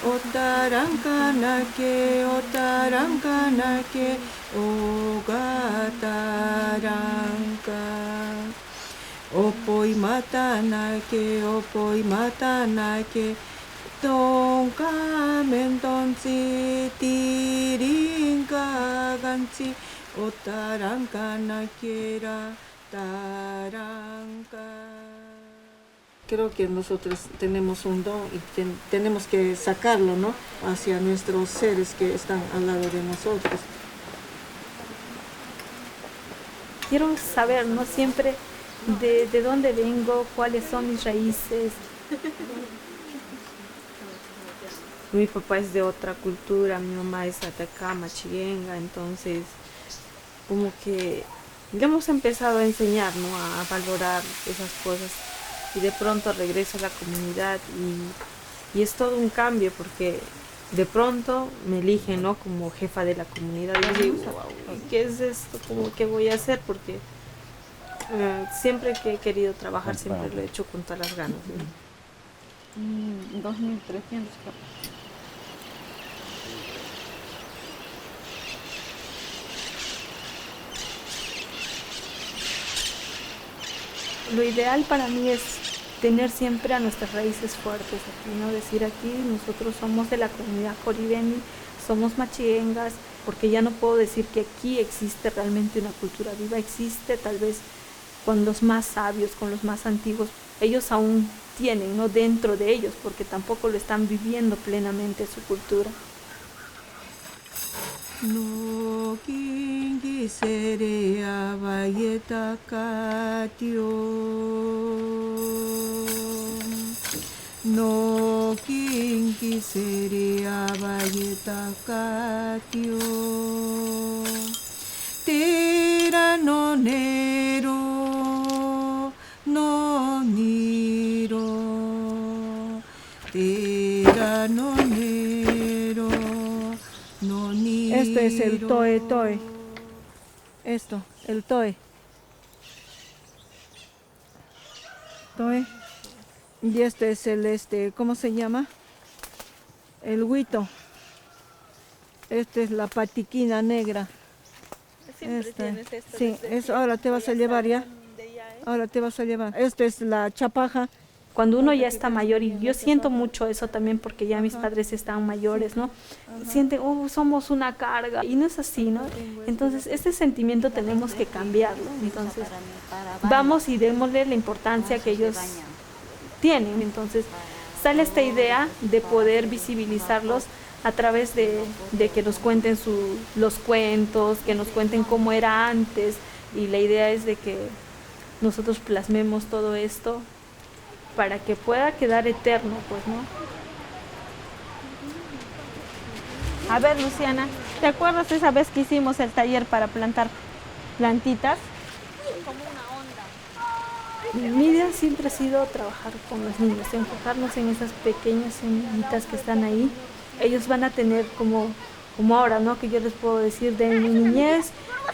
Otarankanake, otarankanake, ogataranka. Opoi matanake, tonka mentonzi, tirinka ganzi, otarankanake taranka. Creo que nosotros tenemos un don y tenemos que sacarlo, ¿no? Hacia nuestros seres que están al lado de nosotros. Quiero saber, ¿no? Siempre de dónde vengo, cuáles son mis raíces. Mi papá es de otra cultura, mi mamá es atacama, chillenga, entonces como que ya hemos empezado a enseñar, ¿no? A valorar esas cosas. Y de pronto regreso a la comunidad y es todo un cambio porque de pronto me eligen, ¿no? Como jefa de la comunidad y digo, wow, ¿qué es esto? ¿Cómo qué voy a hacer? Porque siempre que he querido trabajar siempre lo he hecho con todas las ganas, ¿no? 2.300. Lo ideal para mí es tener siempre a nuestras raíces fuertes aquí, ¿no? Decir aquí nosotros somos de la comunidad Coribeni, somos machillengas, porque ya no puedo decir que aquí existe realmente una cultura viva, existe tal vez con los más sabios, con los más antiguos, ellos aún tienen, ¿no? Dentro de ellos, porque tampoco lo están viviendo plenamente su cultura. No kingi serea vayeta katio. No kingi serea vayeta katio. Tera no nero no niro. Tera no nero. Esto es el toe toe. Esto, el toe. Toe. Y este es el ¿cómo se llama? El huito. Esta es la patiquina negra. Siempre tienes esto. Sí, eso ahora te vas a llevar ya. Ahora te vas a llevar. Esta es la chapaja. Cuando uno ya está mayor, y yo siento mucho eso también porque ya mis padres están mayores, ¿no? Sienten, oh, somos una carga, y no es así, ¿no? Entonces, este sentimiento tenemos que cambiarlo. Entonces, vamos y démosle la importancia que ellos tienen. Entonces, sale esta idea de poder visibilizarlos a través de que nos cuenten los cuentos, que nos cuenten cómo era antes, y la idea es de que nosotros plasmemos todo esto para que pueda quedar eterno, pues, ¿no? A ver, Luciana, ¿te acuerdas esa vez que hicimos el taller para plantar plantitas? Como una onda. Mi idea siempre ha sido trabajar con los niños, enfocarnos en esas pequeñas semillitas que están ahí. Ellos van a tener como ahora, ¿no? Que yo les puedo decir de mi niñez,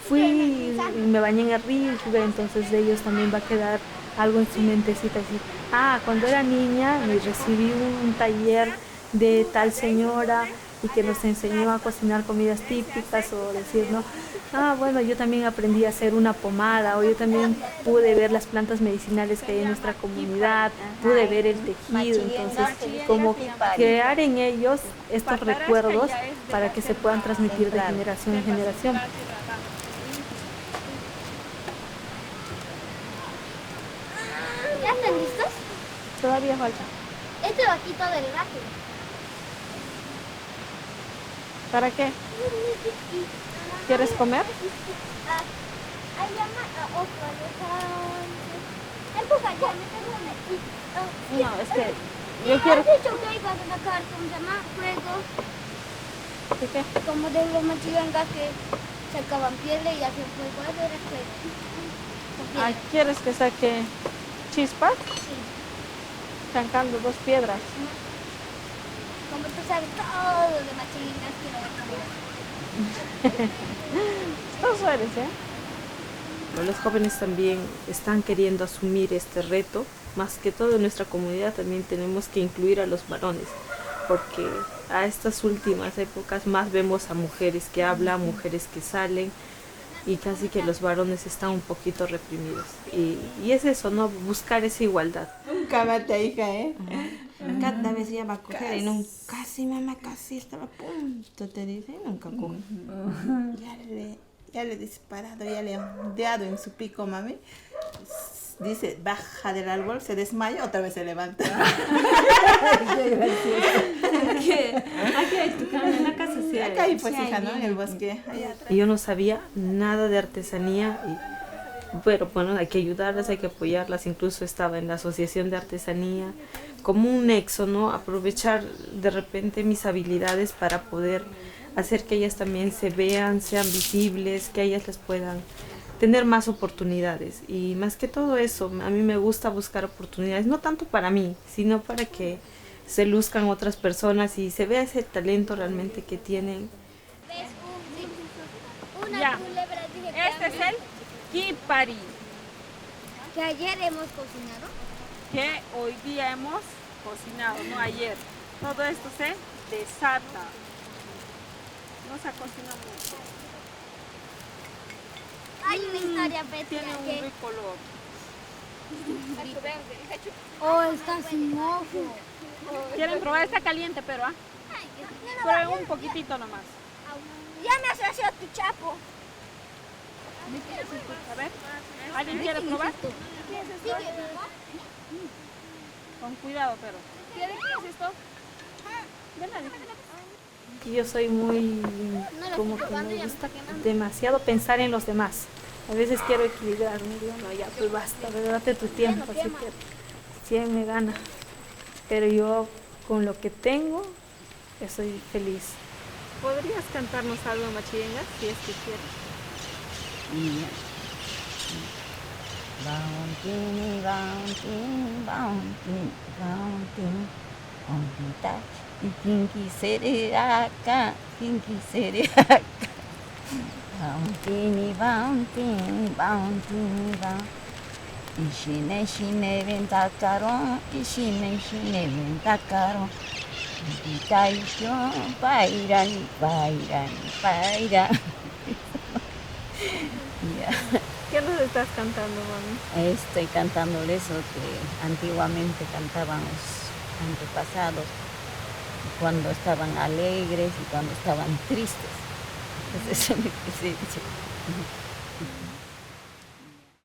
fui y me bañé en el río, entonces de ellos también va a quedar algo en su mentecita, así, cuando era niña me recibí un taller de tal señora y que nos enseñó a cocinar comidas típicas, o decir, ¿no? Bueno, yo también aprendí a hacer una pomada, o yo también pude ver las plantas medicinales que hay en nuestra comunidad, pude ver el tejido, entonces como crear en ellos estos recuerdos para que se puedan transmitir de generación en generación. ¿Ya están listos? Todavía falta. Este va aquí todo el rato. ¿Para qué? ¿Quieres comer? No, es que yo quiero... ¿Has dicho que iban a sacar, ¿cómo se llama? Fuego. ¿De qué? Como de los machillangas que sacaban piedra y hacían fuego. Eso era fuego. ¿Quieres que saque chispas? Sí. Sacando 2 piedras. Como tú sabes todo de machillangas que No sueles, ¿eh? Los jóvenes también están queriendo asumir este reto. Más que todo en nuestra comunidad también tenemos que incluir a los varones, porque a estas últimas épocas más vemos a mujeres que hablan, mujeres que salen y casi que los varones están un poquito reprimidos. Y es eso, ¿no? Buscar esa igualdad. Nunca mate, hija, ¿eh? Cada vez ya va a coger y nunca, casi mamá, casi estaba a punto, te dice, y nunca coge. Ya le he disparado, ya le he ondeado en su pico, mami. Dice, baja del árbol, se desmaya, otra vez se levanta. Aquí hay tu cama, en la casa sí. Acá hay pues, hija, ¿no? En el bosque, allá atrás. Y yo no sabía nada de artesanía, pero bueno, hay que ayudarlas, hay que apoyarlas. Incluso estaba en la asociación de artesanía como un nexo, ¿no? Aprovechar de repente mis habilidades para poder hacer que ellas también se vean, sean visibles, que ellas les puedan tener más oportunidades. Y más que todo eso, a mí me gusta buscar oportunidades, no tanto para mí, sino para que se luzcan otras personas y se vea ese talento realmente que tienen. ¿Ves? Una Ya. culebra, dije que Este es el kipari, que ayer hemos cocinado. que hoy día hemos cocinado, no ayer. Todo esto se desata. No se cocina mucho. Hay una historia, Betty, Tiene un que... rico olor. Oh, está sin ojo. ¿Quieren probar? Está caliente, pero prueben un poquitito nomás. Ya me has hecho tu chapo. A ver, ¿alguien quiere probar? Con cuidado, pero. ¿Qué es esto? Y yo soy muy, como que me gusta demasiado pensar en los demás. A veces quiero equilibrarme, digo, no, ya pues basta, date tu tiempo, así que 100 me gana. Pero yo con lo que tengo, estoy feliz. ¿Podrías cantarnos algo, Machinga, si es que quieres? Bounty, bounty, bounty, bounty, bounty, y quien quisiera acá, quien quisiera acá. Bounty, bounty, bounty, bounty. Ishine, shine, ventacaro, ishine, shine, ventacaro. Taisho, pairani, pairani, pairani. ¿Qué nos estás cantando, mami? Estoy cantándole eso que antiguamente cantaban los antepasados, cuando estaban alegres y cuando estaban tristes. Entonces eso es lo que se dice.